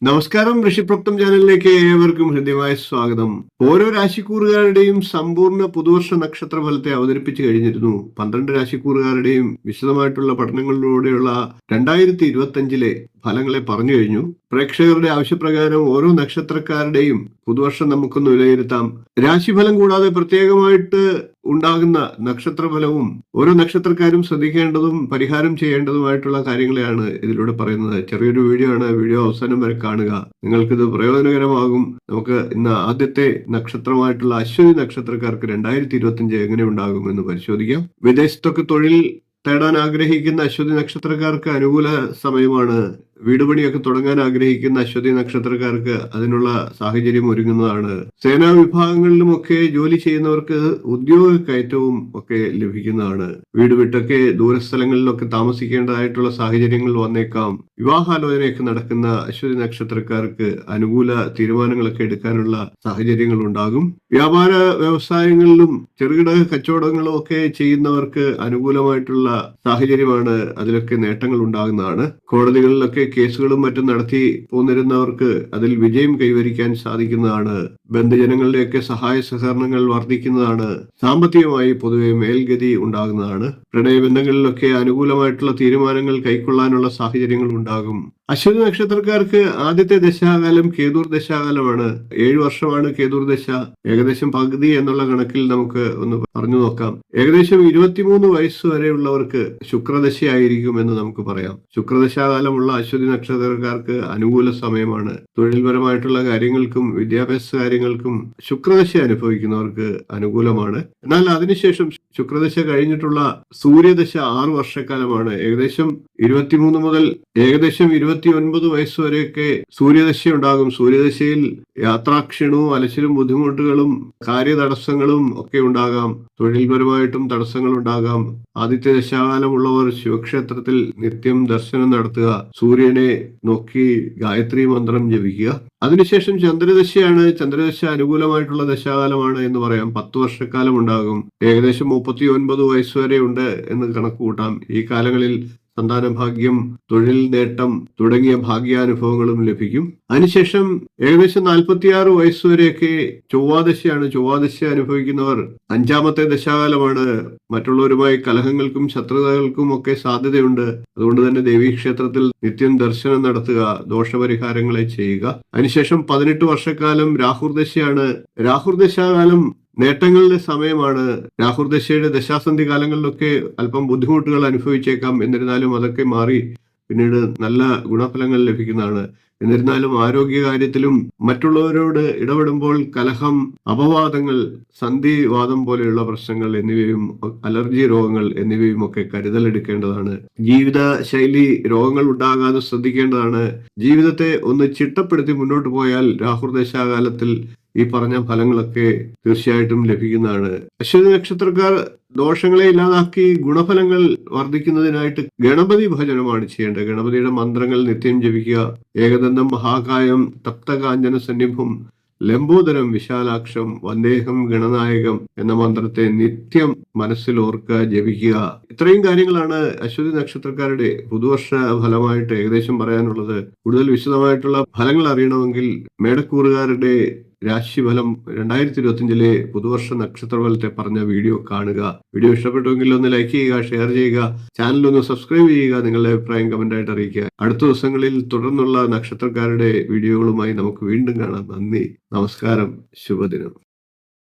നമസ്കാരം. ഋഷിപ്രപ്തം ചാനലിലേക്ക് ഏവർക്കും ഹൃദ്യമായ സ്വാഗതം. ഓരോ രാശിക്കൂറുകാരുടെയും സമ്പൂർണ്ണ പുതുവർഷ നക്ഷത്ര ഫലത്തെ അവതരിപ്പിച്ചു കഴിഞ്ഞിരുന്നു. 12 രാശിക്കൂറുകാരുടെയും വിശദമായിട്ടുള്ള പഠനങ്ങളിലൂടെയുള്ള 2025 ഫലങ്ങളെ പറഞ്ഞു കഴിഞ്ഞു. പ്രേക്ഷകരുടെ ആവശ്യപ്രകാരം ഓരോ നക്ഷത്രക്കാരുടെയും പുതുവർഷം നമുക്കൊന്ന് വിലയിരുത്താം. രാശിഫലം കൂടാതെ പ്രത്യേകമായിട്ട് ഉണ്ടാകുന്ന നക്ഷത്രഫലവും ഓരോ നക്ഷത്രക്കാരും ശ്രദ്ധിക്കേണ്ടതും പരിഹാരം ചെയ്യേണ്ടതുമായിട്ടുള്ള കാര്യങ്ങളെയാണ് ഇതിലൂടെ പറയുന്നത്. ചെറിയൊരു വീഡിയോ ആണ്. വീഡിയോ അവസാനം വരെ കാണുക. നിങ്ങൾക്കിത് പ്രയോജനകരമാകും. നമുക്ക് ഇന്ന് ആദ്യത്തെ നക്ഷത്രമായിട്ടുള്ള അശ്വതി നക്ഷത്രക്കാർക്ക് 2025 എങ്ങനെ ഉണ്ടാകുമെന്ന് പരിശോധിക്കാം. വിദേശത്തൊക്കെ തൊഴിൽ തേടാൻ ആഗ്രഹിക്കുന്ന അശ്വതി നക്ഷത്രക്കാർക്ക് അനുകൂല സമയമാണ്. വീട് പണിയൊക്കെ തുടങ്ങാൻ ആഗ്രഹിക്കുന്ന അശ്വതി നക്ഷത്രക്കാർക്ക് അതിനുള്ള സാഹചര്യം ഒരുങ്ങുന്നതാണ്. സേനാ വിഭാഗങ്ങളിലുമൊക്കെ ജോലി ചെയ്യുന്നവർക്ക് ഉദ്യോഗ കയറ്റവും ഒക്കെ ലഭിക്കുന്നതാണ്. വീട് വിട്ടൊക്കെ ദൂരസ്ഥലങ്ങളിലൊക്കെ താമസിക്കേണ്ടതായിട്ടുള്ള സാഹചര്യങ്ങൾ വന്നേക്കാം. വിവാഹാലോചനയൊക്കെ നടക്കുന്ന അശ്വതി നക്ഷത്രക്കാർക്ക് അനുകൂല തീരുമാനങ്ങളൊക്കെ എടുക്കാനുള്ള സാഹചര്യങ്ങൾ ഉണ്ടാകും. വ്യാപാര വ്യവസായങ്ങളിലും ചെറുകിട കച്ചവടങ്ങളും ഒക്കെ ചെയ്യുന്നവർക്ക് അനുകൂലമായിട്ടുള്ള സാഹചര്യമാണ്. അതിലൊക്കെ നേട്ടങ്ങൾ ഉണ്ടാകുന്നതാണ്. കോടതികളിലൊക്കെ കേസുകളും മറ്റും നടത്തി പോന്നിരുന്നവർക്ക് അതിൽ വിജയം കൈവരിക്കാൻ സാധിക്കുന്നതാണ്. ബന്ധുജനങ്ങളുടെയൊക്കെ സഹായ സഹകരണങ്ങൾ വർദ്ധിക്കുന്നതാണ്. സാമ്പത്തികമായി പൊതുവെ മേൽഗതി ഉണ്ടാകുന്നതാണ്. പ്രണയബന്ധങ്ങളിലൊക്കെ അനുകൂലമായിട്ടുള്ള തീരുമാനങ്ങൾ കൈക്കൊള്ളാനുള്ള സാഹചര്യങ്ങൾ ഉണ്ടാകും. അശ്വതി നക്ഷത്രക്കാർക്ക് ആദ്യത്തെ ദശാകാലം കേതുർ ദശാകാലമാണ്. 7 വർഷമാണ് കേതുർ ദശ. ഏകദേശം പകുതി എന്നുള്ള കണക്കിൽ നമുക്ക് ഒന്ന് പറഞ്ഞു നോക്കാം. ഏകദേശം 23 വയസ്സ് വരെയുള്ളവർക്ക് ശുക്രദശയായിരിക്കും എന്ന് നമുക്ക് പറയാം. ശുക്രദശാകാലമുള്ള അശ്വതി നക്ഷത്രക്കാർക്ക് അനുകൂല സമയമാണ്. തൊഴിൽപരമായിട്ടുള്ള കാര്യങ്ങൾക്കും വിദ്യാഭ്യാസ കാര്യങ്ങൾക്കും ശുക്രദശ അനുഭവിക്കുന്നവർക്ക് അനുകൂലമാണ്. എന്നാൽ അതിനുശേഷം ശുക്രദശ കഴിഞ്ഞിട്ടുള്ള സൂര്യദശ 6 വർഷക്കാലമാണ്. ഏകദേശം 23 മുതൽ ഏകദേശം 29 വയസ്സ് വരെയൊക്കെ സൂര്യദശ ഉണ്ടാകും. സൂര്യദശയിൽ യാത്രാക്ഷീണവും അലച്ചിലും ബുദ്ധിമുട്ടുകളും കാര്യതടസ്സങ്ങളും ഒക്കെ ഉണ്ടാകാം. തൊഴിൽപരമായിട്ടും തടസ്സങ്ങൾ ഉണ്ടാകാം. ആദിത്യ ദശാകാലമുള്ളവർ ശിവക്ഷേത്രത്തിൽ നിത്യം ദർശനം നടത്തുക. സൂര്യനെ നോക്കി ഗായത്രി മന്ത്രം ജപിക്കുക. അതിനുശേഷം ചന്ദ്രദശയാണ്. ചന്ദ്രദശ അനുകൂലമായിട്ടുള്ള ദശാകാലമാണ് എന്ന് പറയാം. 10 വർഷക്കാലം ഉണ്ടാകും. ഏകദേശം 39 വയസ്സ് വരെ ഉണ്ട് എന്ന് കണക്ക് കൂട്ടാം. ഈ കാലങ്ങളിൽ സന്താന ഭാഗ്യം, തൊഴിൽ നേട്ടം തുടങ്ങിയ ഭാഗ്യാനുഭവങ്ങളും ലഭിക്കും. അതിനുശേഷം ഏകദേശം 46 വയസ്സുവരെയൊക്കെ ചൊവ്വാദശയാണ്. ചൊവ്വാദശ അനുഭവിക്കുന്നവർ 5ാമത്തെ ദശാകാലമാണ്. മറ്റുള്ളവരുമായി കലഹങ്ങൾക്കും ശത്രുതകൾക്കും ഒക്കെ സാധ്യതയുണ്ട്. അതുകൊണ്ട് തന്നെ ദേവീക്ഷേത്രത്തിൽ നിത്യം ദർശനം നടത്തുക, ദോഷപരിഹാരങ്ങളെ ചെയ്യുക. അതിനുശേഷം 18 വർഷക്കാലം രാഹുർദശയാണ്. രാഹുർദശാകാലം നേട്ടങ്ങളുടെ സമയമാണ്. രാഹുർദശയുടെ ദശാസന്ധി കാലങ്ങളിലൊക്കെ അല്പം ബുദ്ധിമുട്ടുകൾ അനുഭവിച്ചേക്കാം. എന്നിരുന്നാലും അതൊക്കെ മാറി പിന്നീട് നല്ല ഗുണഫലങ്ങൾ ലഭിക്കുന്നതാണ്. എന്നിരുന്നാലും ആരോഗ്യകാര്യത്തിലും മറ്റുള്ളവരോട് ഇടപെടുമ്പോൾ കലഹം, അപവാദങ്ങൾ, സന്ധിവാദം പോലെയുള്ള പ്രശ്നങ്ങൾ എന്നിവയും അലർജി രോഗങ്ങൾ എന്നിവയും ഒക്കെ കരുതലെടുക്കേണ്ടതാണ്. ജീവിത ശൈലി രോഗങ്ങൾ ഉണ്ടാകാതെ ശ്രദ്ധിക്കേണ്ടതാണ്. ജീവിതത്തെ ഒന്ന് ചിട്ടപ്പെടുത്തി മുന്നോട്ട് പോയാൽ രാഹുർദശാകാലത്തിൽ ഈ പറഞ്ഞ ഫലങ്ങളൊക്കെ തീർച്ചയായിട്ടും ലഭിക്കുന്നതാണ്. അശ്വതി നക്ഷത്രക്കാർ ദോഷങ്ങളെ ഇല്ലാതാക്കി ഗുണഫലങ്ങൾ വർദ്ധിക്കുന്നതിനായിട്ട് ഗണപതി ഭജനമാണ് ചെയ്യേണ്ടത്. ഗണപതിയുടെ മന്ത്രങ്ങൾ നിത്യം ജപിക്കുക. ഏകദന്തം മഹാകായം തപ്തകാഞ്ചന സന്നിഭം ലംബോദരം വിശാലാക്ഷം വന്ദേഹം ഗണനായകം എന്ന മന്ത്രത്തെ നിത്യം മനസ്സിൽ ഓർക്കുക, ജപിക്കുക. ഇത്രയും കാര്യങ്ങളാണ് അശ്വതി നക്ഷത്രക്കാരുടെ പുതുവർഷ ഫലമായിട്ട് ഏകദേശം പറയാനുള്ളത്. കൂടുതൽ വിശദമായിട്ടുള്ള ഫലങ്ങൾ അറിയണമെങ്കിൽ മേടക്കൂറുകാരുടെ രാശിഫലം 2025 പുതുവർഷ നക്ഷത്രഫലത്തെ പറഞ്ഞ വീഡിയോ കാണുക. വീഡിയോ ഇഷ്ടപ്പെട്ടുവെങ്കിൽ ഒന്ന് ലൈക്ക് ചെയ്യുക, ഷെയർ ചെയ്യുക, ചാനൽ ഒന്ന് സബ്സ്ക്രൈബ് ചെയ്യുക, നിങ്ങളുടെ അഭിപ്രായം കമന്റായിട്ട് അറിയിക്കുക. അടുത്ത ദിവസങ്ങളിൽ തുടർന്നുള്ള നക്ഷത്രക്കാരുടെ വീഡിയോകളുമായി നമുക്ക് വീണ്ടും കാണാം. നന്ദി, നമസ്കാരം, ശുഭദിനം.